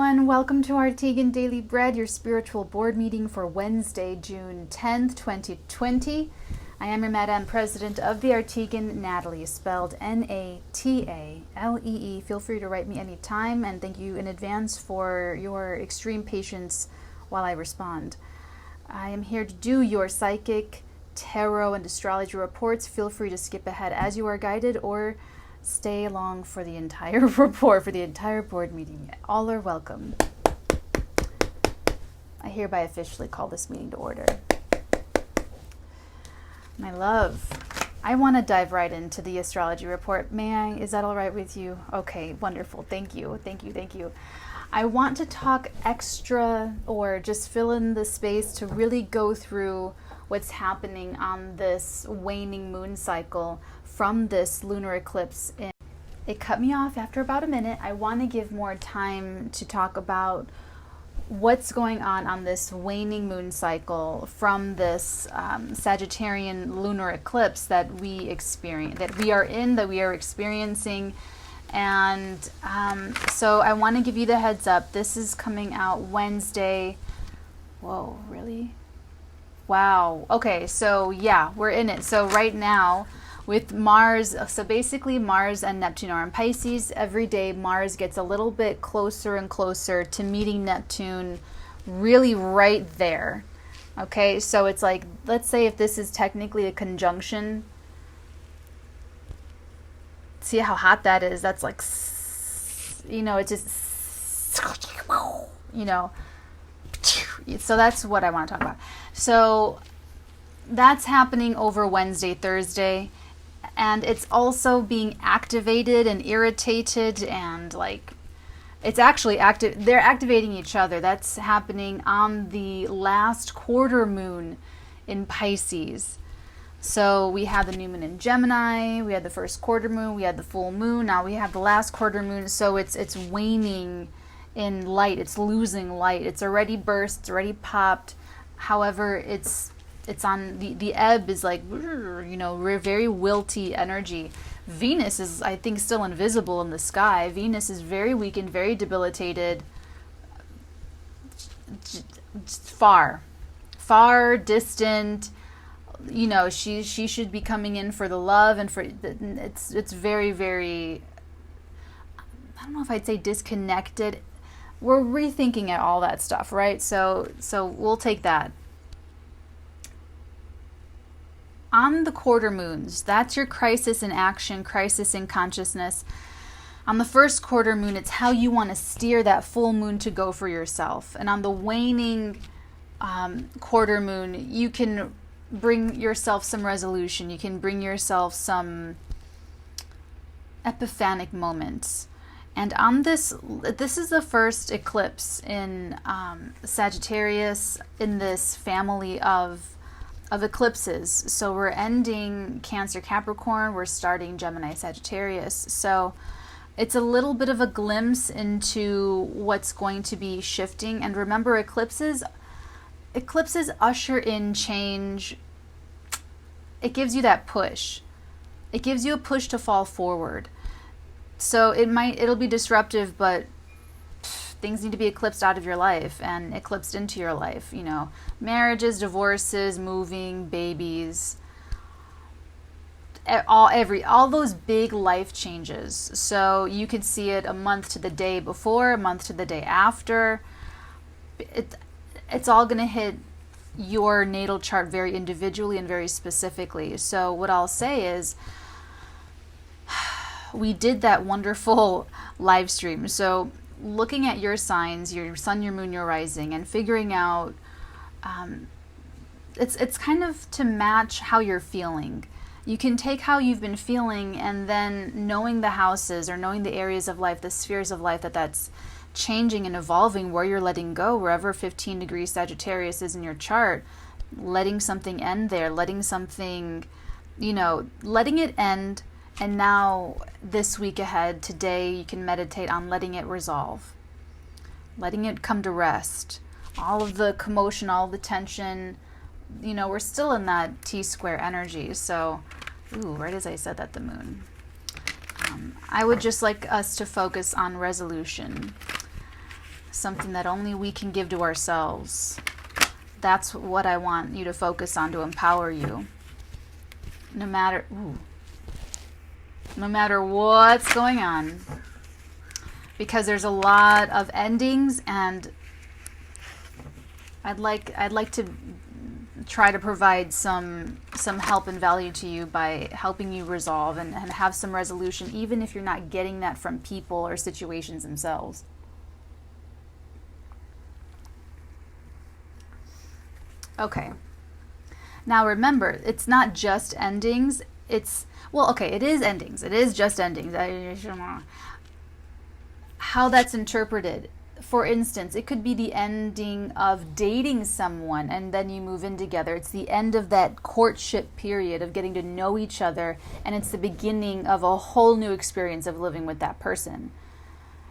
everyone. Welcome to Arteagan Daily Bread, your spiritual board meeting for Wednesday, June 10th, 2020. I am your Madam President of the Arteagan, Natalee, spelled Natalee. Feel free to write me anytime, and thank you in advance for your extreme patience while I respond. I am here to do your psychic, tarot, and astrology reports. Feel free to skip ahead as you are guided or stay along for the entire report, for the entire board meeting. All are welcome. I hereby officially call this meeting to order. My love, I want to dive right into the astrology report. May I? Is that all right with you? Okay, wonderful. Thank you. I want to talk extra or just fill in the space to really go through what's happening on this waning moon cycle from this lunar eclipse. It cut me off after about a minute. I want to give more time to talk about what's going on this waning moon cycle from this Sagittarian lunar eclipse that we are experiencing. And so I want to give you the heads up. This is coming out Wednesday. Whoa, really? Wow. Okay, so yeah, we're in it. So right now with Mars, so basically Mars and Neptune are in Pisces. Every day Mars gets a little bit closer and closer to meeting Neptune, really right there. Okay, so it's like, let's say if this is technically a conjunction, see how hot that is? That's like, it's just, so that's what I want to talk about. So that's happening over Wednesday, Thursday, and it's also being activated and irritated, and like it's actually active. They're activating each other. That's happening on the last quarter moon in Pisces. So we had the new moon in Gemini, we had the first quarter moon, we had the full moon, now we have the last quarter moon. So it's waning in light, it's losing light. It's already burst, it's already popped. However, it's on the ebb is like, very wilty energy. Venus is, I think, still invisible in the sky. Venus is very weak and very debilitated. Far distant. She should be coming in for the love and for it's very, very, I don't know if I'd say disconnected. We're rethinking at all that stuff, right? So we'll take that. On the quarter moons, that's your crisis in action, crisis in consciousness. On the first quarter moon, it's how you want to steer that full moon to go for yourself. And on the waning quarter moon, you can bring yourself some resolution. You can bring yourself some epiphanic moments. And on this is the first eclipse in Sagittarius, in this family of eclipses. So we're ending Cancer Capricorn, we're starting Gemini Sagittarius. So it's a little bit of a glimpse into what's going to be shifting. And remember, eclipses usher in change. It gives you that push. It gives you a push to fall forward. So it'll be disruptive, but things need to be eclipsed out of your life and eclipsed into your life. Marriages, divorces, moving, babies, all those big life changes. So you could see it a month to the day before, a month to the day after. It's all going to hit your natal chart very individually and very specifically. So what I'll say is, we did that wonderful live stream. So looking at your signs, your sun, your moon, your rising, and figuring out, it's kind of to match how you're feeling. You can take how you've been feeling and then knowing the houses or knowing the areas of life, the spheres of life that's changing and evolving, where you're letting go, wherever 15 degrees Sagittarius is in your chart, letting something end there, letting something, letting it end. And now this week ahead, today, you can meditate on letting it resolve, letting it come to rest. All of the commotion, all the tension, we're still in that T-square energy. So, right as I said that, the moon. I would just like us to focus on resolution. something that only we can give to ourselves. That's what I want you to focus on, to empower you. No matter what's going on. Because there's a lot of endings, and I'd like to try to provide some help and value to you by helping you resolve and have some resolution, even if you're not getting that from people or situations themselves. Okay. Now remember, it's not just endings. It is endings. It is just endings. How that's interpreted. For instance, it could be the ending of dating someone and then you move in together. It's the end of that courtship period of getting to know each other, and it's the beginning of a whole new experience of living with that person.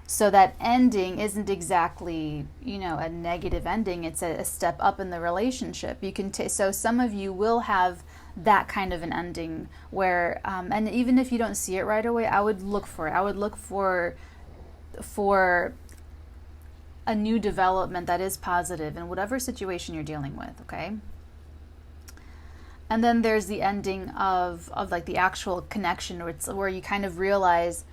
So that ending isn't exactly, a negative ending. It's a step up in the relationship. You can so some of you will have that kind of an ending where, and even if you don't see it right away, I would look for it. I would look for a new development that is positive in whatever situation you're dealing with, okay? And then there's the ending of like the actual connection, where you kind of realize,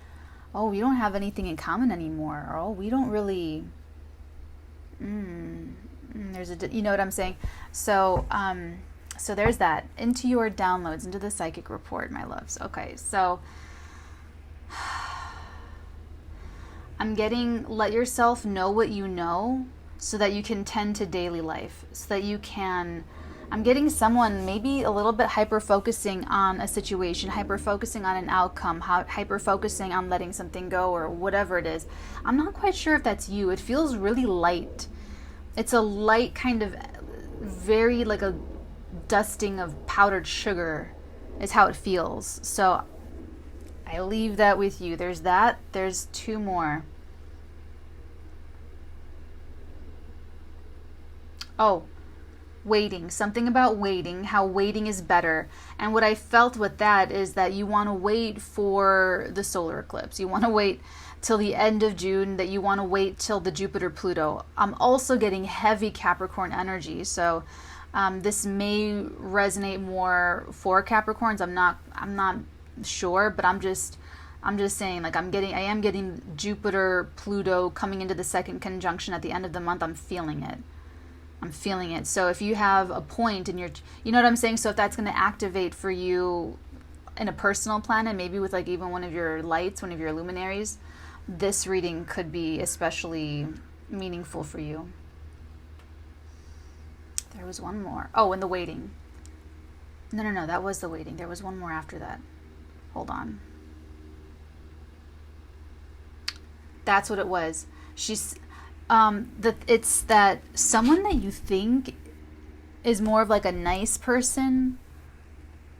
oh, we don't have anything in common anymore, or oh, we don't really, you know what I'm saying? So there's that. Into your downloads, into the psychic report, my loves. Okay, so I'm getting, let yourself know what you know so that you can tend to daily life, so that you can, I'm getting someone maybe a little bit hyper-focusing on a situation, hyper-focusing on an outcome, hyper-focusing on letting something go or whatever it is. I'm not quite sure if that's you. It feels really light. It's a light kind of, very like a dusting of powdered sugar is how it feels. So I leave that with you. There's that. There's two more. Oh, waiting. Something about waiting. How waiting is better. And what I felt with that is that you want to wait for the solar eclipse. You want to wait till the end of June. That you want to wait till the Jupiter-Pluto. I'm also getting heavy Capricorn energy. So this may resonate more for Capricorns. I'm not sure, but I'm just saying, like, I am getting Jupiter Pluto coming into the second conjunction at the end of the month. I'm feeling it. So if you have a point in your, you know what I'm saying? So if that's going to activate for you in a personal planet, maybe with like even one of your lights, one of your luminaries, this reading could be especially meaningful for you. There was one more. Oh, and the waiting. No, that was the waiting. There was one more after that. Hold on. That's what it was. She's it's that someone that you think is more of like a nice person,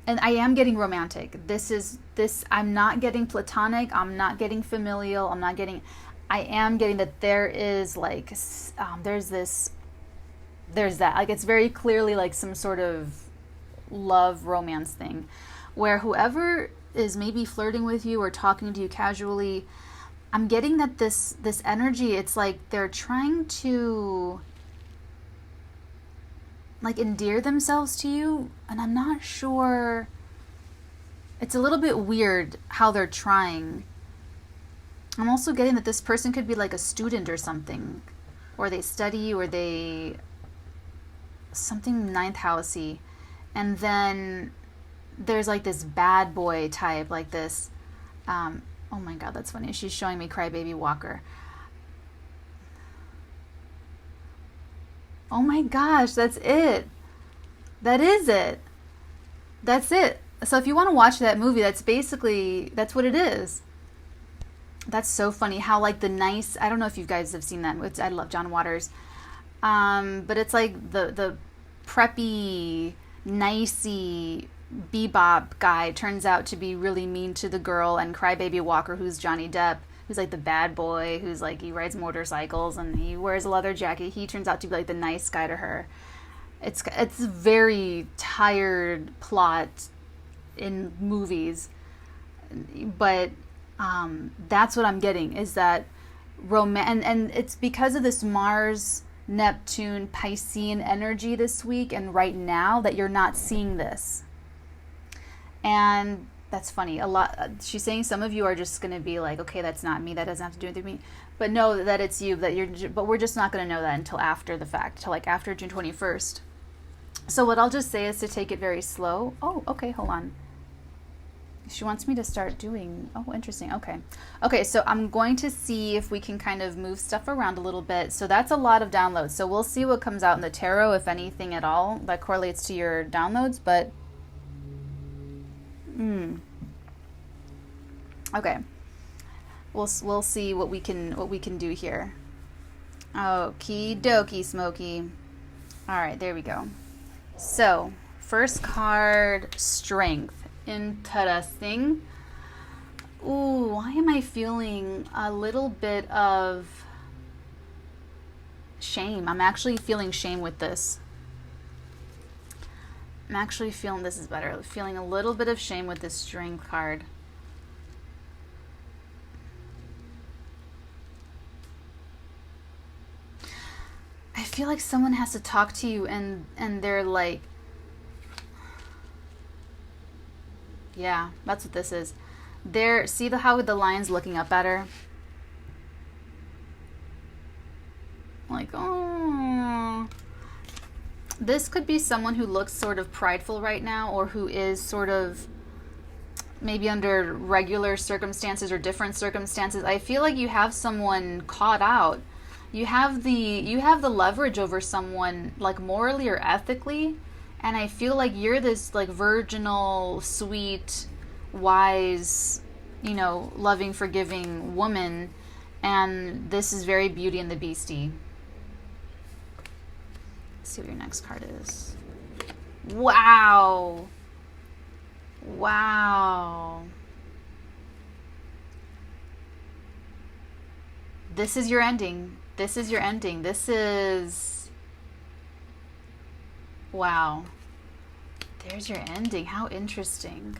and I am getting romantic. I'm not getting platonic, I'm not getting familial, I am getting that there is like there's that, like it's very clearly like some sort of love romance thing where whoever is maybe flirting with you or talking to you casually, I'm getting that this energy, it's like they're trying to like endear themselves to you, and I'm not sure, it's a little bit weird how they're trying. I'm also getting that this person could be like a student or something, or they study, or they something ninth housey, and then there's like this bad boy type, like this oh my god, that's funny. She's showing me Crybaby Walker. Oh my gosh, that's it. That is it. That's it. So if you want to watch that movie, that's what it is. That's so funny how like the nice, I don't know if you guys have seen that. I love John Waters. But it's like the preppy, nicey bebop guy turns out to be really mean to the girl, and Crybaby Walker, who's Johnny Depp, who's like the bad boy, who's like, he rides motorcycles and he wears a leather jacket, he turns out to be like the nice guy to her. It's a very tired plot in movies, but that's what I'm getting, is that and it's because of this Mars Neptune Piscean energy this week and right now that you're not seeing this. And that's funny. A lot. She's saying some of you are just going to be like, okay, that's not me. That doesn't have to do anything with me. But know that it's you. But we're just not going to know that until after the fact, till like after June 21st. So what I'll just say is to take it very slow. Oh, okay, hold on. She wants me to start doing, oh, interesting, okay. Okay, so I'm going to see if we can kind of move stuff around a little bit. So that's a lot of downloads. So we'll see what comes out in the tarot, if anything at all, that correlates to your downloads, but, okay. We'll see what we can do here. Okie dokie, Smokey. All right, there we go. So, first card, Strength. Interesting. Ooh, why am I feeling a little bit of shame? I'm actually feeling shame with this. I'm actually feeling this is better. Feeling a little bit of shame with this Strength card. I feel like someone has to talk to you and they're like, yeah, that's what this is. See how the line's looking up at her? Like, oh. This could be someone who looks sort of prideful right now, or who is sort of maybe under regular circumstances or different circumstances. I feel like you have someone caught out. You have the leverage over someone, like morally or ethically. And I feel like you're this like virginal, sweet, wise, loving, forgiving woman. And this is very Beauty and the Beastie. Let's see what your next card is. Wow. Wow. This is your ending. This is your ending. This is... Wow. There's your ending. How interesting.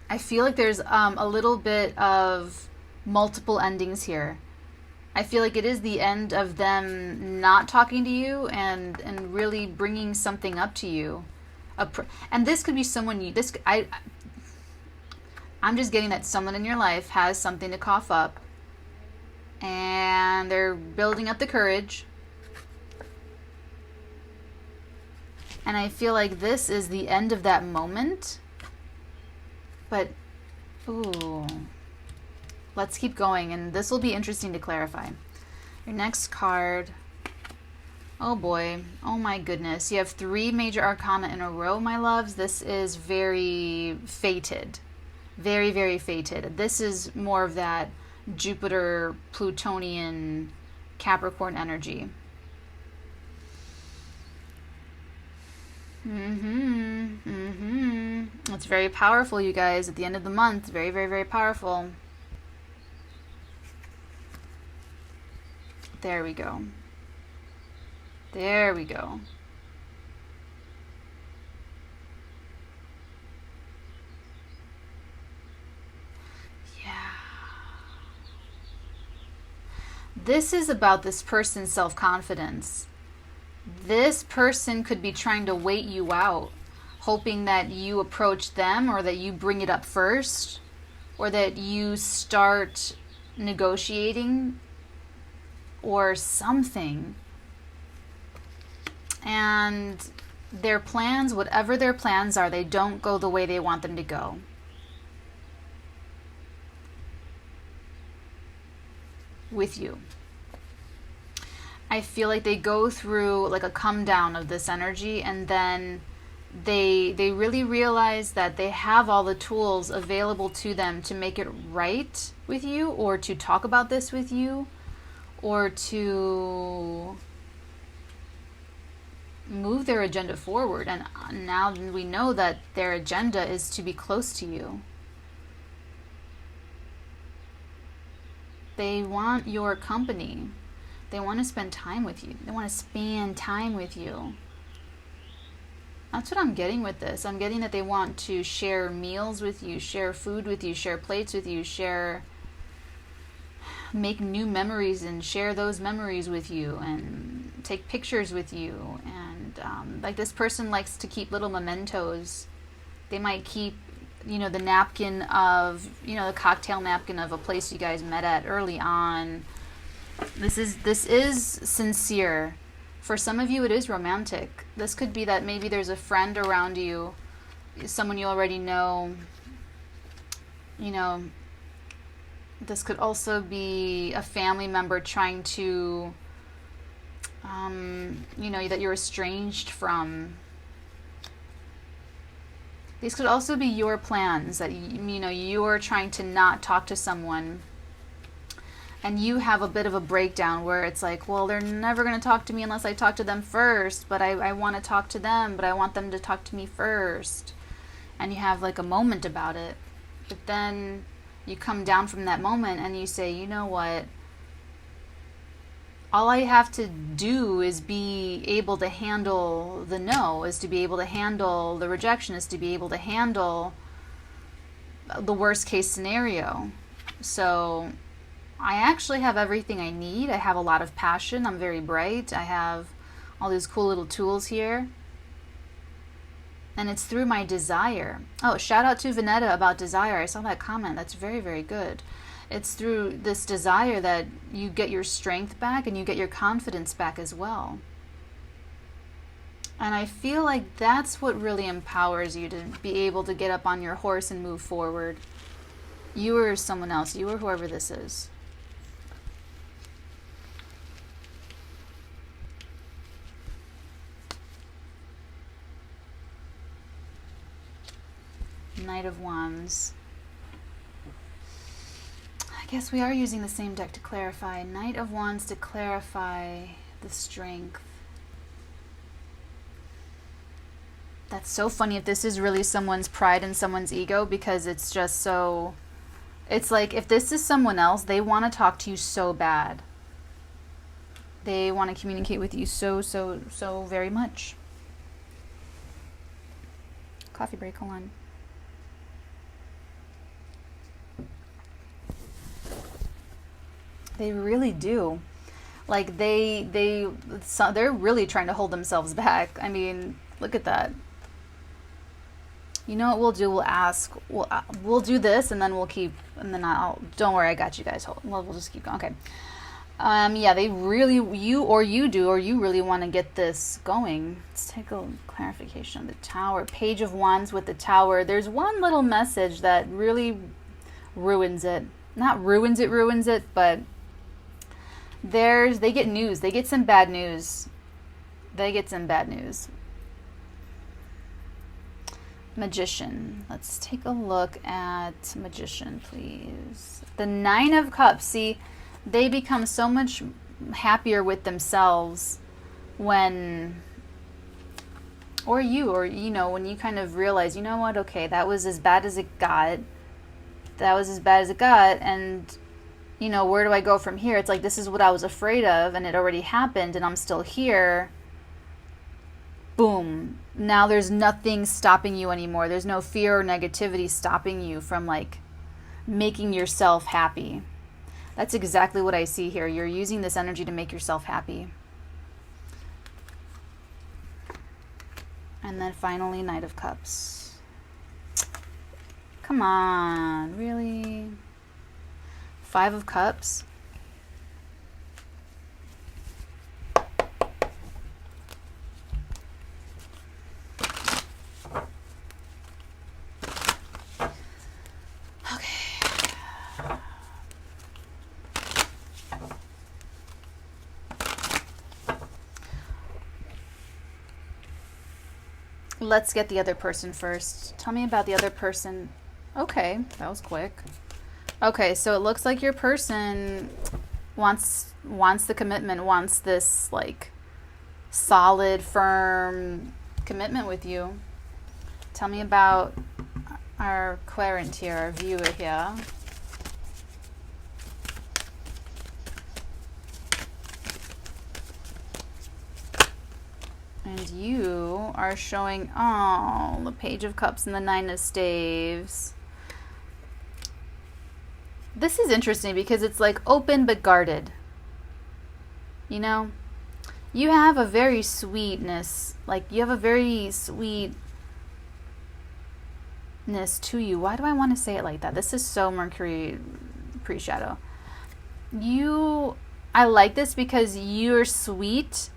I feel like there's a little bit of multiple endings here. I feel like it is the end of them not talking to you and really bringing something up to you. And this could be someone I'm just getting that someone in your life has something to cough up and they're building up the courage. And I feel like this is the end of that moment. But, ooh. Let's keep going, and this will be interesting to clarify. Your next card. Oh boy. Oh my goodness. You have 3 major arcana in a row, my loves. This is very fated. Very, very fated. This is more of that Jupiter, Plutonian, Capricorn energy. It's very powerful, you guys. At the end of the month, very, very, very powerful. There we go. There we go. Yeah. This is about this person's self-confidence. This person could be trying to wait you out, hoping that you approach them or that you bring it up first or that you start negotiating or something. And their plans, whatever their plans are, they don't go the way they want them to go. With you. I feel like they go through like a come down of this energy, and then they really realize that they have all the tools available to them to make it right with you, or to talk about this with you, or to move their agenda forward. And now we know that their agenda is to be close to you. They want your company. They want to spend time with you. They want to spend time with you. That's what I'm getting with this. I'm getting that they want to share meals with you, share food with you, share plates with you, make new memories and share those memories with you, and take pictures with you. And like, this person likes to keep little mementos. They might keep, you know, the napkin of, you know, the cocktail napkin of a place you guys met at early on. This is sincere. For some of you, it is romantic. This could be that maybe there's a friend around you, someone you already know. You know, this could also be a family member trying to, you know, that you're estranged from. These could also be your plans, that, you know, you're trying to not talk to someone, and you have a bit of a breakdown where it's like, well, they're never going to talk to me unless I talk to them first, but I want to talk to them, but I want them to talk to me first. And you have like a moment about it. But then you come down from that moment and you say, you know what? All I have to do is be able to handle the no, is to be able to handle the rejection, is to be able to handle the worst case scenario. So I actually have everything I need. I have a lot of passion. I'm very bright. I have all these cool little tools here. And it's through my desire. Oh, shout out to Vanetta about desire. I saw that comment. That's very, very good. It's through this desire that you get your strength back and you get your confidence back as well. And I feel like that's what really empowers you to be able to get up on your horse and move forward. You or someone else, you or whoever this is. Knight of Wands. I guess we are using the same deck to clarify. Knight of Wands to clarify the strength. That's so funny if this is really someone's pride and someone's ego, because it's just so... It's like, if this is someone else, they want to talk to you so bad. They want to communicate with you so very much. Coffee break, hold on. They really do. Like, they're really trying to hold themselves back. I mean, look at that. You know what we'll do? We'll ask. We'll do this, and then we'll keep. And then don't worry, I got you guys. We'll just keep going. Okay. Yeah, they really, you really want to get this going. Let's take a clarification of the Tower. Page of Wands with the Tower. There's one little message that really ruins it. Not ruins it, but they get news. They get some bad news. Magician. Let's take a look at Magician, please. The Nine of Cups. See, they become so much happier with themselves when, when you kind of realize, you know what, okay, that was as bad as it got. And, you know, where do I go from here? It's like, this is what I was afraid of, and it already happened, and I'm still here. Boom. Now there's nothing stopping you anymore. There's no fear or negativity stopping you from, like, making yourself happy. That's exactly what I see here. You're using this energy to make yourself happy. And then finally, Knight of Cups. Come on, really? Five of Cups. Let's get the other person first. Tell me about the other person. Okay, that was quick. Okay, so it looks like your person wants the commitment, wants this, like, solid, firm commitment with you. Tell me about our querent here, our viewer here. And you are showing, oh, the Page of Cups and the Nine of Staves. This is interesting because it's like open but guarded. You know? You have a very sweetness. Like, you have a very sweetness to you. Why do I want to say it like that? This is so Mercury pre-shadow. I like this because you're sweet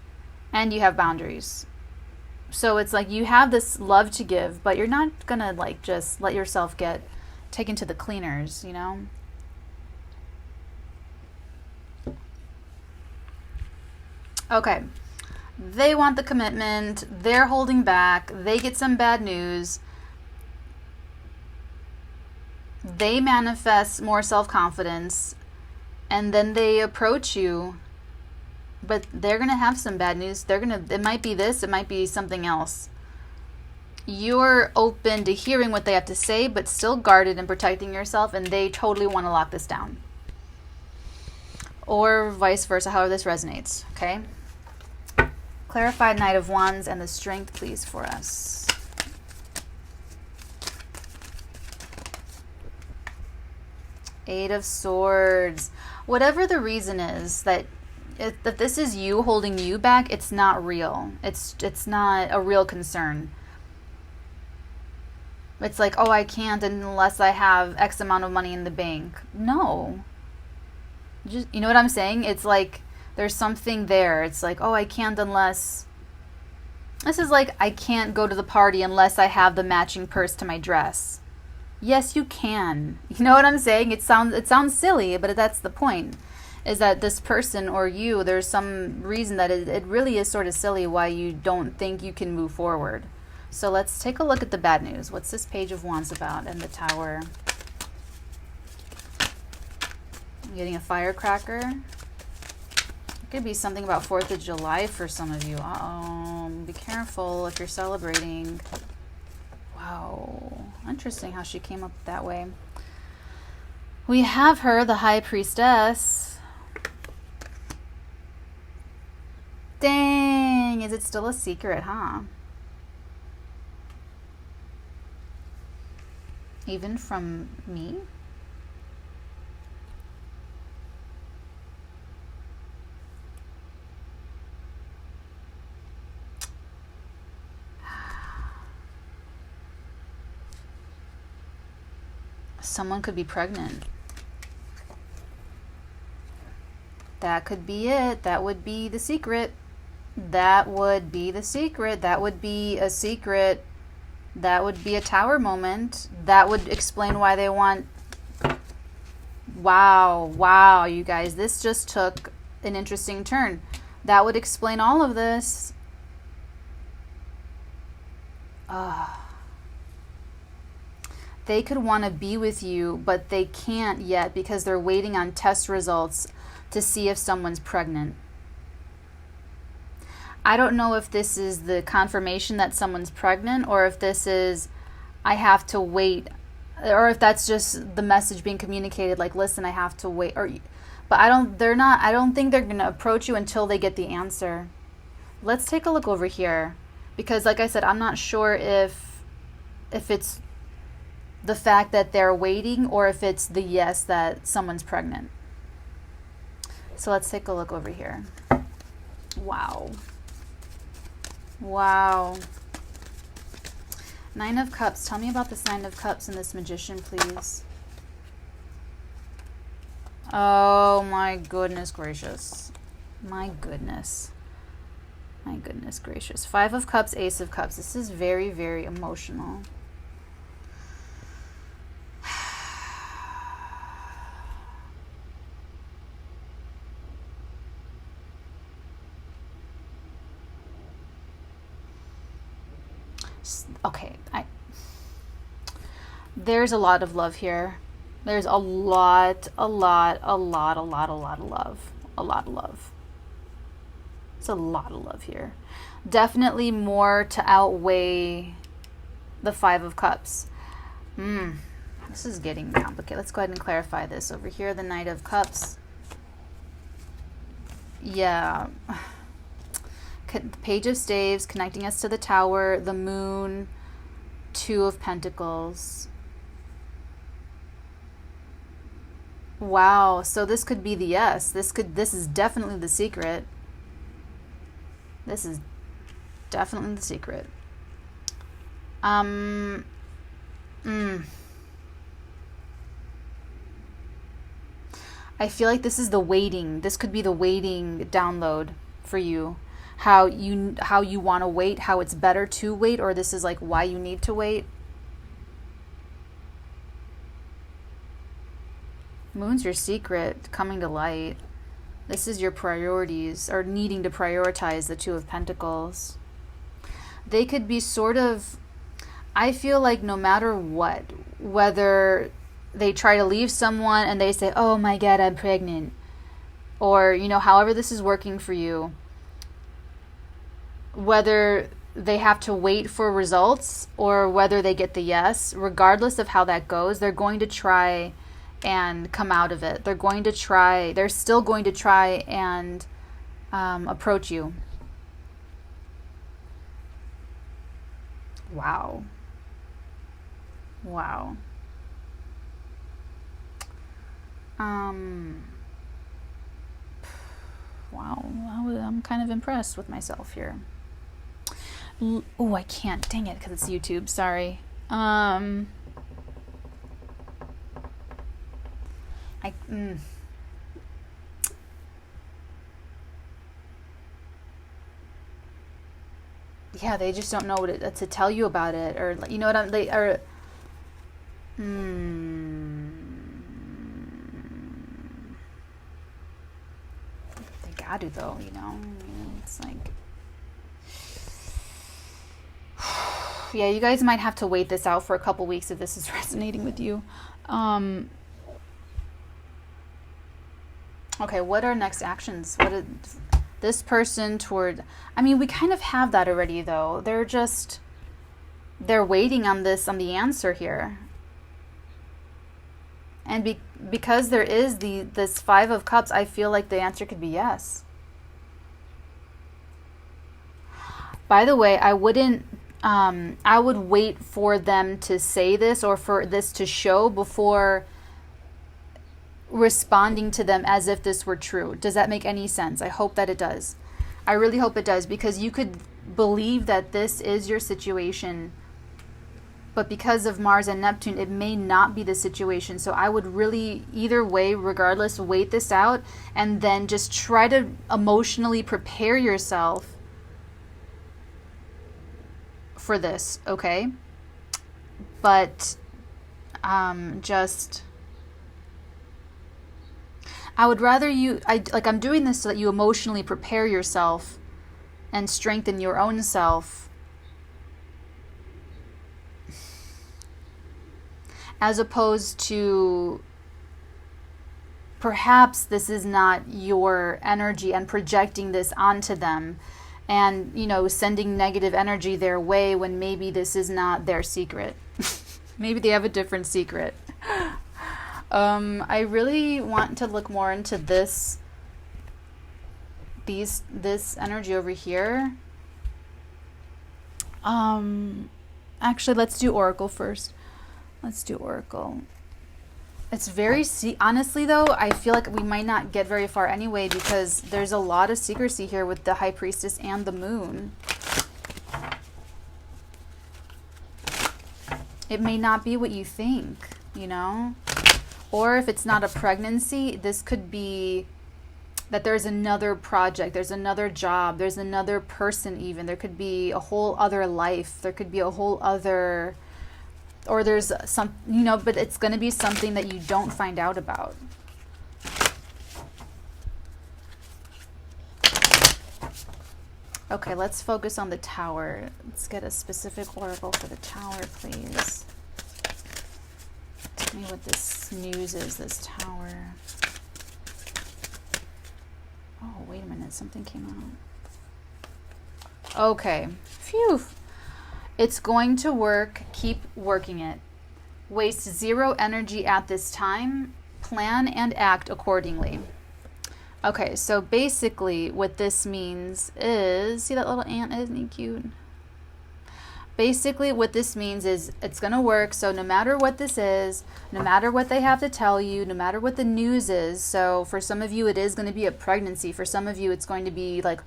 and you have boundaries. So it's like you have this love to give, but you're not gonna like just let yourself get taken to the cleaners, you know? Okay. They want the commitment. They're holding back. They get some bad news. They manifest more self-confidence. And then they approach you. But they're going to have some bad news. It might be this. It might be something else. You're open to hearing what they have to say, but still guarded and protecting yourself. And they totally want to lock this down. Or vice versa, however this resonates. Okay? Clarified Knight of Wands and the Strength, please, for us. Eight of Swords. Whatever the reason is that if this is you holding you back, it's not real. It's not a real concern. It's like, oh, I can't unless I have X amount of money in the bank. No. Just, you know what I'm saying? It's like there's something there. It's like, oh, I can't unless... This is like, I can't go to the party unless I have the matching purse to my dress. Yes, you can. You know what I'm saying? It sounds silly, but that's the point. Is that this person or you, there's some reason that it really is sort of silly why you don't think you can move forward. So let's take a look at the bad news. What's this Page of Wands about and the Tower? I'm getting a firecracker. It could be something about 4th of July for some of you. Uh-oh. Be careful if you're celebrating. Wow. Interesting how she came up that way. We have her, the High Priestess. Dang. Is it still a secret, huh? Even from me? Someone could be pregnant. That could be it. That would be the secret. That would be the secret. That would be a secret. That would be a Tower moment. That would explain why they want... Wow, you guys. This just took an interesting turn. That would explain all of this. They could want to be with you, but they can't yet because they're waiting on test results to see if someone's pregnant. I don't know if this is the confirmation that someone's pregnant or if this is, I have to wait, or if that's just the message being communicated, like, listen, I have to wait. But I don't think they're going to approach you until they get the answer. Let's take a look over here because, like I said, I'm not sure if it's the fact that they're waiting or if it's the yes that someone's pregnant. So let's take a look over here. Wow. Nine of Cups. Tell me about this Nine of Cups and this Magician, please. Oh my goodness gracious. My goodness gracious. Five of Cups, Ace of Cups. This is very, very emotional. Okay, there's a lot of love here. There's a lot of love. A lot of love. It's a lot of love here. Definitely more to outweigh the Five of Cups. This is getting complicated. Let's go ahead and clarify this over here. The Knight of Cups. Yeah. Page of Staves, connecting us to the Tower, the Moon, Two of Pentacles. Wow, so this could be the yes. This is definitely the secret. This is definitely the secret. I feel like this is the waiting. This could be the waiting download for you. How you want to wait, how it's better to wait, or this is like why you need to wait. Moon's your secret coming to light. This is your priorities, or needing to prioritize the Two of Pentacles. They could be sort of, I feel like no matter what, whether they try to leave someone and they say, oh my God, I'm pregnant, or, you know, however this is working for you, whether they have to wait for results or whether they get the yes, regardless of how that goes, they're going to try and come out of it. They're still going to try and approach you. Wow. Wow. Wow. I'm kind of impressed with myself here. Oh, I can't. Dang it, because it's YouTube. Sorry. Yeah, they just don't know what to tell you about it, or you know what I'm. They are. I They got to though, you know. I mean, it's like. Yeah, you guys might have to wait this out for a couple weeks if this is resonating with you. Okay, what are next actions? What is this person toward... I mean, we kind of have that already, though. They're waiting on this, on the answer here. And because there is this Five of Cups, I feel like the answer could be yes. By the way, I wouldn't... I would wait for them to say this or for this to show before responding to them as if this were true. Does that make any sense? I hope that it does. I really hope it does, because you could believe that this is your situation, but because of Mars and Neptune, it may not be the situation. So I would really, either way, regardless, wait this out and then just try to emotionally prepare yourself for this, okay? But just... I would rather I'm doing this so that you emotionally prepare yourself and strengthen your own self, as opposed to perhaps this is not your energy and projecting this onto them and, you know, sending negative energy their way when maybe this is not their secret. Maybe they have a different secret. I really want to look more into this energy over here. Actually, let's do Oracle first. Let's do Oracle. It's very honestly though, I feel like we might not get very far anyway, because there's a lot of secrecy here with the High Priestess and the Moon. It may not be what you think, you know? Or if it's not a pregnancy, this could be that there's another project, there's another job, there's another person even. There could be a whole other life. There could be a whole other... Or there's some, you know, but it's going to be something that you don't find out about. Okay, let's focus on the Tower. Let's get a specific oracle for the Tower, please. Tell me what this news is, this Tower. Oh, wait a minute. Something came out. Okay. Phew. It's going to work. Keep working it. Waste zero energy at this time. Plan and act accordingly. Okay, so basically what this means is, see that little ant, isn't he cute? Basically what this means is it's going to work. So no matter what this is, no matter what they have to tell you, no matter what the news is, so for some of you it is going to be a pregnancy, for some of you it's going to be like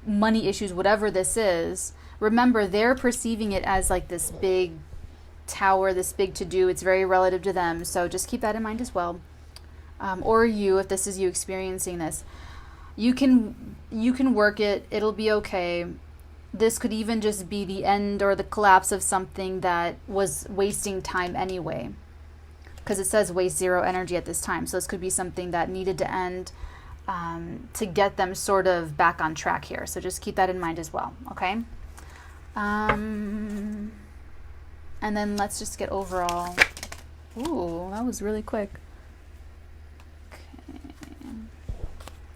money issues, whatever this is. Remember, they're perceiving it as like this big tower, this big to-do. It's very relative to them, so just keep that in mind as well. Or you, if this is you experiencing this, you can work it. It'll be okay. This could even just be the end or the collapse of something that was wasting time anyway, because it says waste 0 energy at this time. So this could be something that needed to end to get them sort of back on track here. So just keep that in mind as well, okay? And then let's just get overall. Ooh, that was really quick.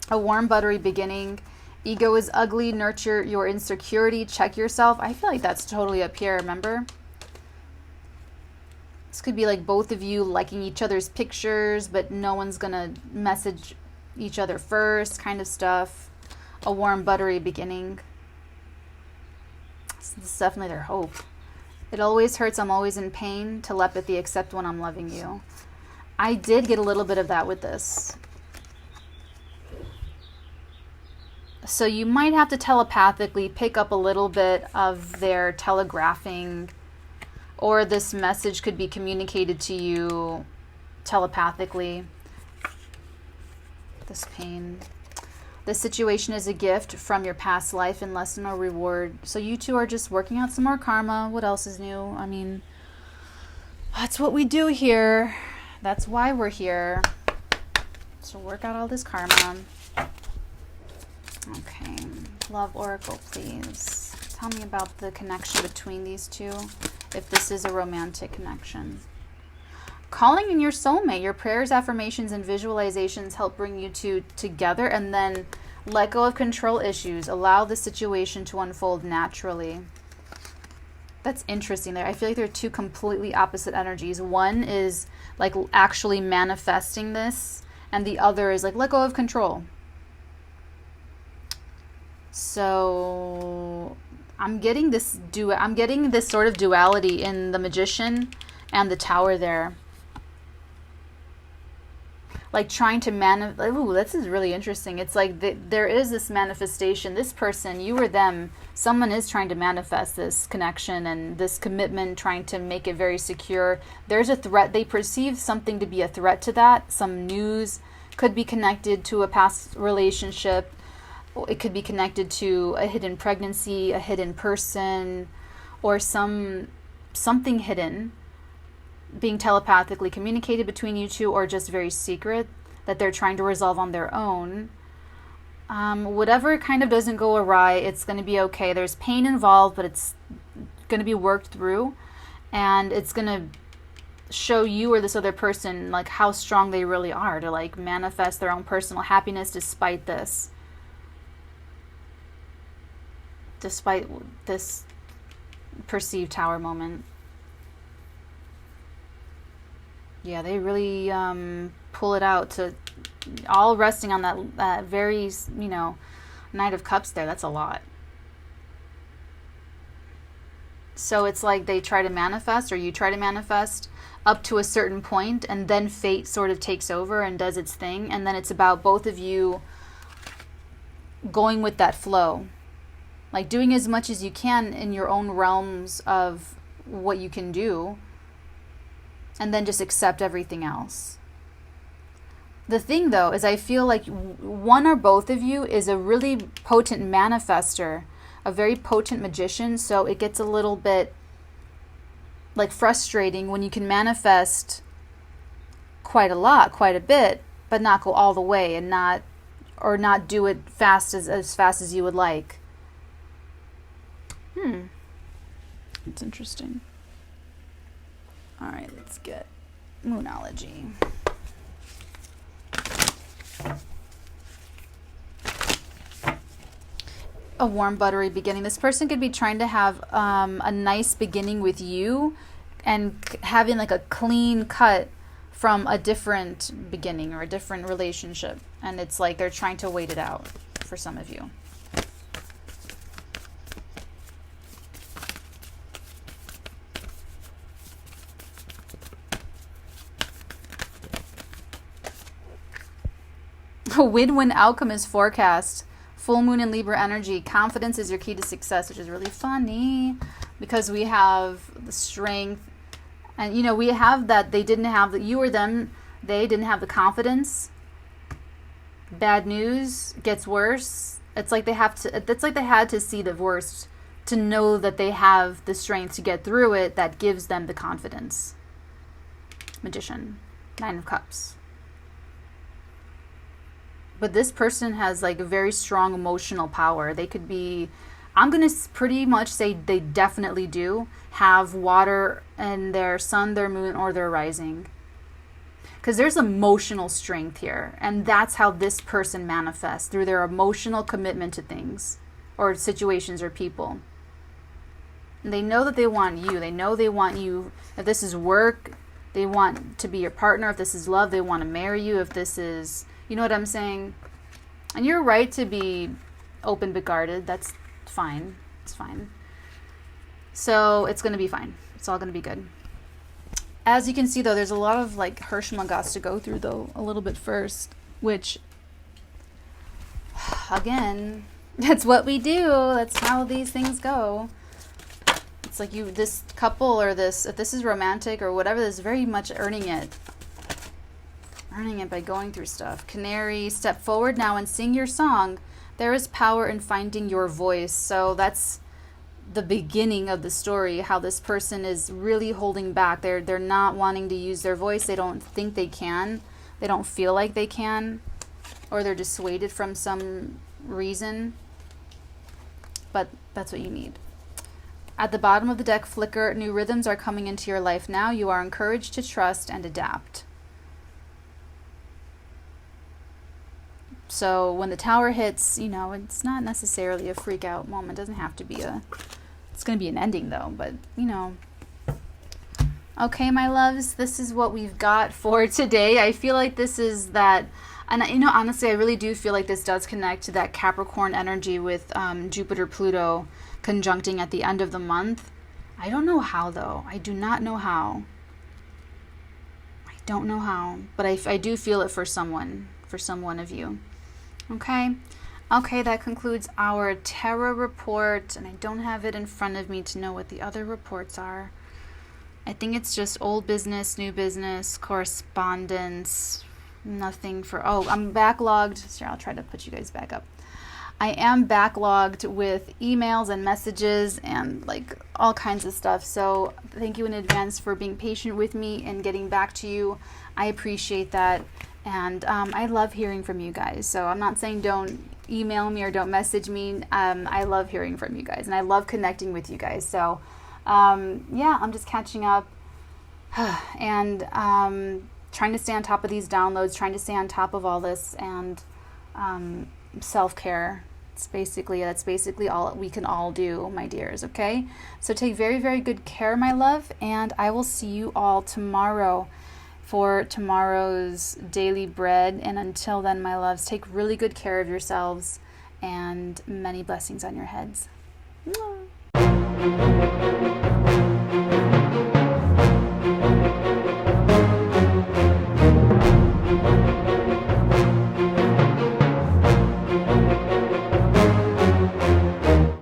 A warm, buttery beginning. Ego is ugly. Nurture your insecurity. Check yourself. I feel like that's totally up here, remember? This could be like both of you liking each other's pictures, but no one's going to message each other first, kind of stuff. A warm, buttery beginning. This is definitely their hope. It always hurts. I'm always in pain. Telepathy. Accept when I'm loving you. I did get a little bit of that with this. So you might have to telepathically pick up a little bit of their telegraphing, or this message could be communicated to you telepathically. This pain. This situation is a gift from your past life and lesson or reward. So you two are just working out some more karma. What else is new? I mean, that's what we do here. That's why we're here. So work out all this karma. Okay, love oracle, please. Tell me about the connection between these two, if this is a romantic connection. Calling in your soulmate. Your prayers, affirmations, and visualizations help bring you two together, and then let go of control issues. Allow the situation to unfold naturally. That's interesting there. I feel like they're two completely opposite energies. One is like actually manifesting this, and the other is like let go of control. So I'm getting this sort of duality in the Magician and the Tower there. Like trying to ooh, this is really interesting. It's like there is this manifestation. This person, you or them, someone is trying to manifest this connection and this commitment, trying to make it very secure. There's a threat. They perceive something to be a threat to that. Some news could be connected to a past relationship. It could be connected to a hidden pregnancy, a hidden person, or something hidden being telepathically communicated between you two, or just very secret that they're trying to resolve on their own. Whatever kind of doesn't go awry, it's going to be okay. There's pain involved, but it's going to be worked through, and it's going to show you or this other person like how strong they really are to like manifest their own personal happiness despite this. Despite this perceived Tower moment. Yeah, they really pull it out, to all resting on that very, Knight of Cups there. That's a lot. So it's like they try to manifest, or you try to manifest up to a certain point, and then fate sort of takes over and does its thing, and then it's about both of you going with that flow. Like doing as much as you can in your own realms of what you can do, and then just accept everything else. The thing though is I feel like one or both of you is a really potent manifester, a very potent magician, so it gets a little bit like frustrating when you can manifest quite a bit, but not go all the way and not do it as fast as you would like. It's interesting. All right, let's get Moonology. A warm, buttery beginning. This person could be trying to have a nice beginning with you and having like a clean cut from a different beginning or a different relationship. And it's like they're trying to wait it out for some of you. A win-win outcome is forecast. Full moon in Libra energy. Confidence is your key to success, which is really funny because we have the strength. And, you know, we have that they didn't have, you or them, they didn't have the confidence. Bad news gets worse. It's like they had to see the worst to know that they have the strength to get through it. That gives them the confidence. Magician. 9 of Cups. But this person has like a very strong emotional power. They could be, I'm going to pretty much say they definitely do have water in their sun, their moon, or their rising. Because there's emotional strength here. And that's how this person manifests, through their emotional commitment to things or situations or people. And they know that they want you. They know they want you. If this is work, they want to be your partner. If this is love, they want to marry you. If this is, you know what I'm saying? And you're right to be open but guarded. That's fine. It's fine. So it's going to be fine. It's all going to be good. As you can see, though, there's a lot of like Hirschmagas to go through, though, a little bit first, which, again, that's what we do. That's how these things go. It's like this couple or this, if this is romantic or whatever, this is very much earning it. Earning it by going through stuff. Canary, step forward now and sing your song. There is power in finding your voice. So that's the beginning of the story, how this person is really holding back. They're not wanting to use their voice. They don't think they can. They don't feel like they can. Or they're dissuaded from some reason. But that's what you need. At the bottom of the deck, Flicker, new rhythms are coming into your life now. You are encouraged to trust and adapt. So when the Tower hits, you know, it's not necessarily a freak out moment. It doesn't have to be it's going to be an ending though, but you know. Okay, my loves, this is what we've got for today. I feel like this is that, and you know, honestly, I really do feel like this does connect to that Capricorn energy with Jupiter, Pluto conjuncting at the end of the month. I don't know how though. I do not know how. I don't know how, but I do feel it for some one of you. Okay, that concludes our tarot report, and I don't have it in front of me to know what the other reports are. I think it's just old business, new business, correspondence, nothing for, I'm backlogged. Sure, I'll try to put you guys back up. I am backlogged with emails and messages and like all kinds of stuff. So thank you in advance for being patient with me and getting back to you. I appreciate that. And I love hearing from you guys. So I'm not saying don't email me or don't message me. I love hearing from you guys. And I love connecting with you guys. So, yeah, I'm just catching up. And trying to stay on top of these downloads. Trying to stay on top of all this. And self-care. That's basically all we can all do, my dears. Okay? So take very, very good care, my love. And I will see you all tomorrow for tomorrow's daily bread. And until then, my loves, take really good care of yourselves and many blessings on your heads. Mwah.